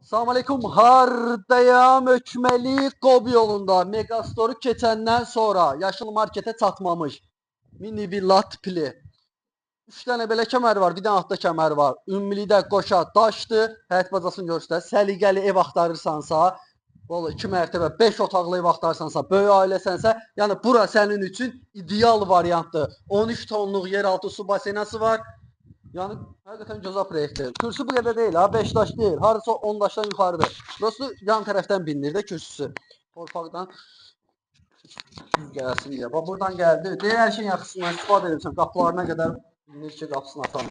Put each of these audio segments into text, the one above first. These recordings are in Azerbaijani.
Selamünaleyküm. Hardayam Ökmeli Qob yolunda Megastoru keçəndən sonra Yaşıl markete çatmamış mini villa tipli 3 dənə belə kəmər var, bir dənə altda kəmər var. Ümumilikdə qoşa daşdı. Həyat bacasını göstər. Səliqəli ev axtarırsansa, valla 2 mərtəbə 5 otaqlı ev axtarırsansa, böyük ailəsənsə, yəni bura sənin üçün ideal variantdır. 13 tonluq yeraltı su basenası var. Yani hakikaten gözəl proyektdir. Kürsü bu qədər deyil ha, 5 daş deyil. Hardasa 10 daşdan yuxarıdır. Burası yan tərəfdən binilir də kürsüsü. Torpaqdan gəlsin deyə. Bax buradan gəldi. Deyir hər şeyin yaxşısından istifadə edirsən. Qapılarına qədər bilinir ki, qapısını açan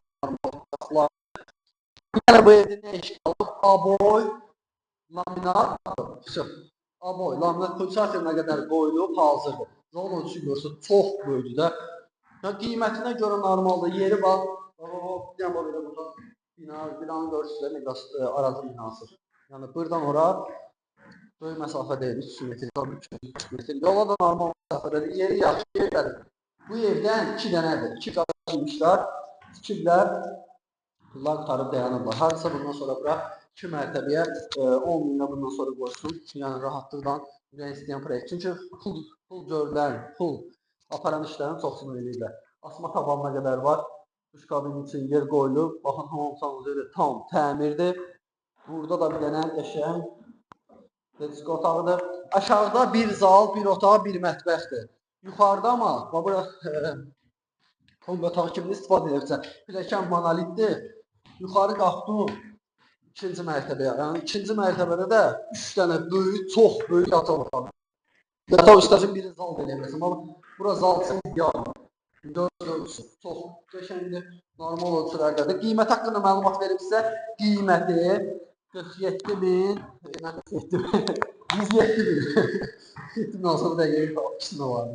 qapılar. Yəni bu evdə nə iş qalıb? Aboy, laminat, aboy, laminat pulsatörünə qədər qoyulub hazırdır. Zalın ölçüsü görsə çox böyükdür də. Ya qiymətinə görə normaldır. Yeri var. Bir dənə belə burada binanın görürsünüzdə Meqas Arazı binası. Yəni buradan ora böyük məsafə deyil. 300 metr, 300 metr. Yola da normal məsafədir. Yeri yaxşı yerlədir. Bu evdən 2 dənədir. 2 qarşımışlar. Tikiblər. Bunlar qutarıb dayanırlar. Hardasa bundan sonra bura 2 mərtəbəyə 10 minlə bundan sonra qoysun. Yəni rahatlıqdan ürək istəyən proyekt. Çünki pul görülən, pul aparan işlərin çoxsunu eləyirlər. Asma tabanına qədər var. Duş kabinin için yer qoyulub. Baxın, hamamsanız öyle tam təmirdir. Burada da bir dənə qəşəng disko otağıdır. Aşağıda bir zal, bir otaq, bir mətbəxdir. Yuxarıda ama bura kombi otağı kimi istifadə edirsən. Pilləkən monolitdir. Yuxarı qalxdım 2-ci mərtəbəyə. Yəni 2-ci mərtəbədə də 3 dənə böyük, çox böyük yataq otağı. Yataq istəsin biri zal da eləməsin. Amma bura zal üçün ideal. Görürsünüz, çox qəşəngdir, normal ölçülərdədir. Qiymət haqqında məlumat verim sizə. Qiyməti 47.000, 107.000. 7.000 olsa bu dəqiqə içində var.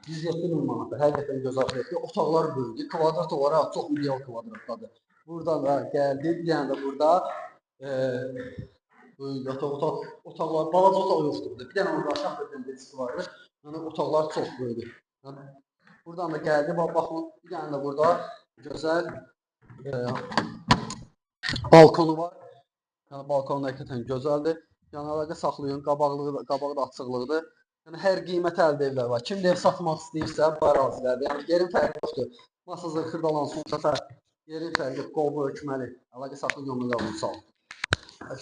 107.000 manatdır. Həqiqətən gözəl proyektdir. Otaqlar böyükdür. Kvadrat olaraq çox ideal kvadratdadır. Buradan da gəldi. Bir dənə də burada böyük yataq otaqlar, balaca otaq yoxdur. Bir dənə orada aşağı bir diski vardır. Yəni otaqlar çox böyükdür. Buradan da geldi. Baxın, bir dənə də burada gözəl balkonu var. Yəni balkonu həqiqətən gözəldir. Yəni əlaqə saxlayın, qabağı da açıqlıqdır. Yəni hər qiymət əldə evlər var. Kim ev satmaq istəyirsə, bu ərazilərdə. Yəni yerin fərqi yoxdur. Masazır, Xırdalan, Son Səfər, yerin fərqi Qobu, Ökməli. Əlaqə saxlayın, yoluna qalın. Sağ olun.